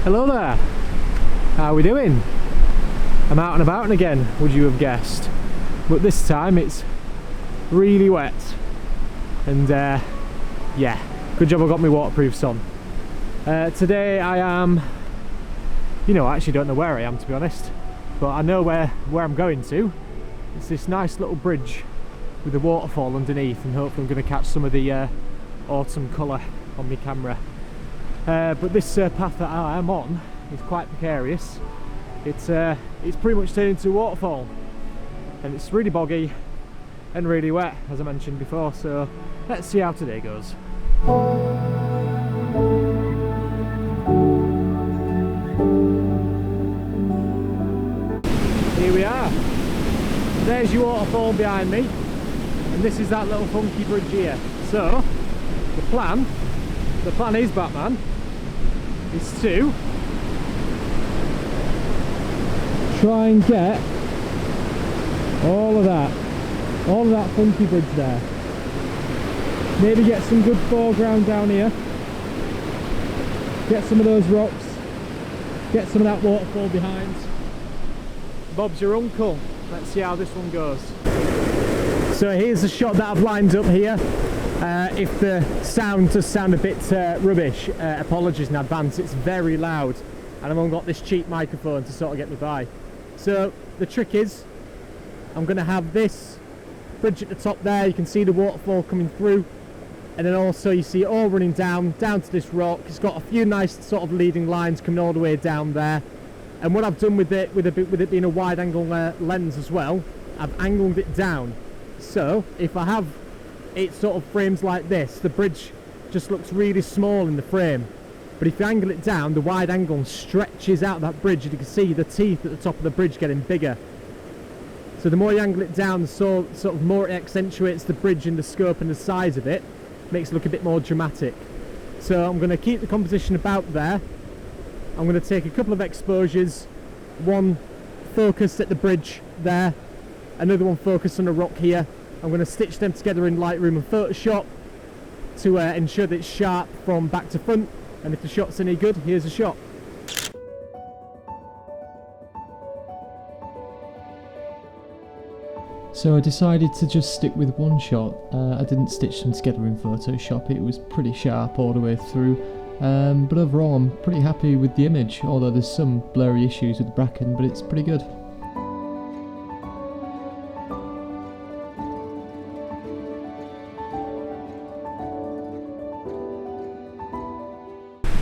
Hello there, how are we doing? I'm out and about again, would you have guessed? But this time it's really wet and yeah, good job I got my waterproofs on. Today I am, I actually don't know where I am, to be honest, but I know where I'm going to. It's this nice little bridge with a waterfall underneath, and hopefully I'm going to catch some of the autumn colour on my camera. But this path that I am on is quite precarious. It's pretty much turned into a waterfall, and it's really boggy and really wet, as I mentioned before, so let's see how today goes. Here we are. There's your waterfall behind me, and this is that little funky bridge here. So the plan is, Batman, is to try and get all of that funky bridge there. Maybe get some good foreground down here, get some of those rocks, get some of that waterfall behind. Bob's your uncle. Let's see how this one goes. So here's the shot that I've lined up here. If the sound does sound a bit rubbish, apologies in advance. It's very loud and I've only got this cheap microphone to sort of get me by. So the trick is, I'm going to have this bridge at the top there. You can see the waterfall coming through, and then also you see it all running down to this rock. It's got a few nice sort of leading lines coming all the way down there. And what I've done with it being a wide angle lens as well, I've angled it down. So if I have it sort of frames like this, the bridge just looks really small in the frame. But if you angle it down, the wide angle stretches out that bridge, and you can see the teeth at the top of the bridge getting bigger. So the more you angle it down, the sort of more it accentuates the bridge and the scope and the size of it, makes it look a bit more dramatic. So I'm going to keep the composition about there. I'm going to take a couple of exposures, one focused at the bridge there, another one focused on a rock here. I'm going to stitch them together in Lightroom and Photoshop to ensure that it's sharp from back to front, and if the shot's any good, here's a shot. So I decided to just stick with one shot. I didn't stitch them together in Photoshop. It was pretty sharp all the way through, but overall I'm pretty happy with the image, although there's some blurry issues with the bracken, but it's pretty good.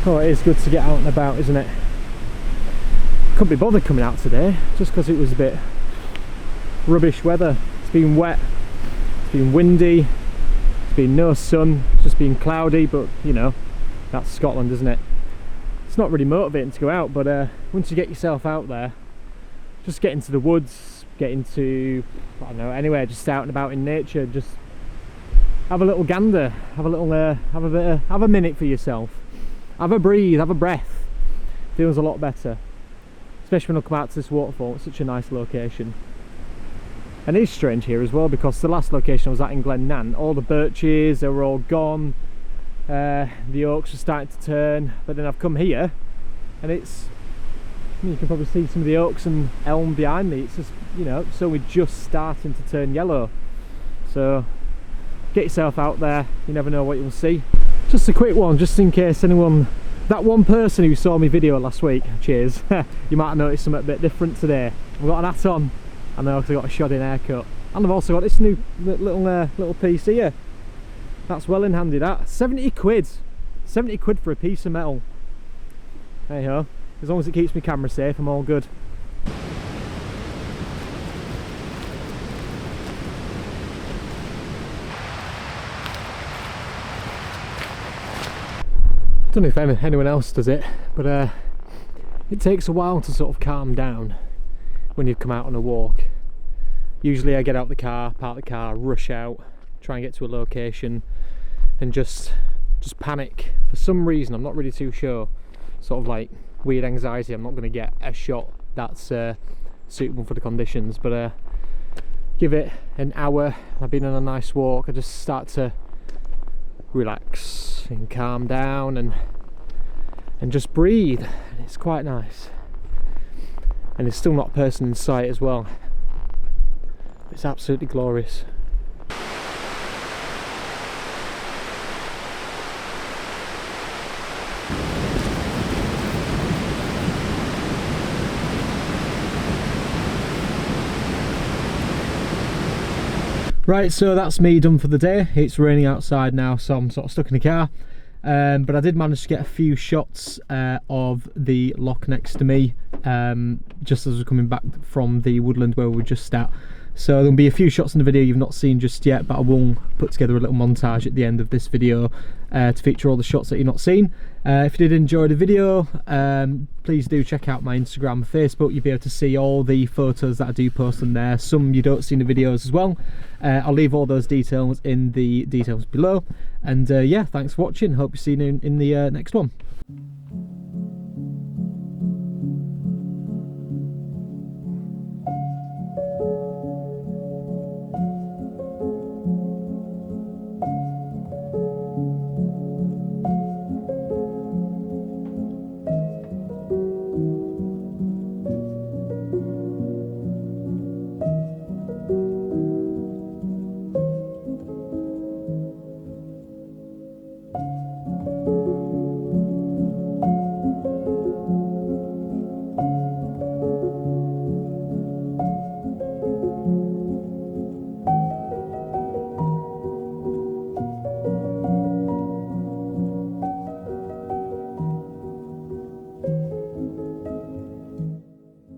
Oh, it is good to get out and about, isn't it? Couldn't be bothered coming out today, just because it was a bit rubbish weather. It's been wet, it's been windy, it's been no sun, it's just been cloudy, but that's Scotland, isn't it? It's not really motivating to go out, but once you get yourself out there, just get into the woods, get into, I don't know, anywhere, just out and about in nature, just have a little gander, have a minute for yourself. Have a breathe, have a breath. Feels a lot better. Especially when I come out to this waterfall. It's such a nice location. And it is strange here as well, because the last location I was at in Glen Nan, all the birches, they were all gone. The oaks were starting to turn. But then I've come here and it's, you can probably see some of the oaks and elm behind me. It's just, it's only just starting to turn yellow. So get yourself out there, you never know what you'll see. Just a quick one, just in case anyone, that one person who saw my video last week, cheers, you might have noticed something a bit different today. I've got an hat on, I know, because I've got a shoddy haircut, and I've also got this new little piece here. That's well in handy, that. 70 quid. 70 quid for a piece of metal. Hey ho, as long as it keeps my camera safe, I'm all good. I don't know if anyone else does it, but it takes a while to sort of calm down when you come out on a walk. Usually I get out the car, park the car, rush out, try and get to a location and just panic for some reason. I'm not really too sure, sort of like weird anxiety. I'm not going to get a shot that's suitable for the conditions, but give it an hour, I've been on a nice walk, I just start to relax and calm down and just breathe. It's quite nice. And there's still not a person in sight as well. It's absolutely glorious. Right, so that's me done for the day. It's raining outside now, so I'm sort of stuck in the car. But I did manage to get a few shots of the loch next to me, just as we're coming back from the woodland where we were just at. So there'll be a few shots in the video you've not seen just yet, but I will put together a little montage at the end of this video to feature all the shots that you've not seen. If you did enjoy the video, please do check out my Instagram and Facebook. You'll be able to see all the photos that I do post on there. Some you don't see in the videos as well. I'll leave all those details in the details below. And yeah, thanks for watching. Hope you see you in the next one.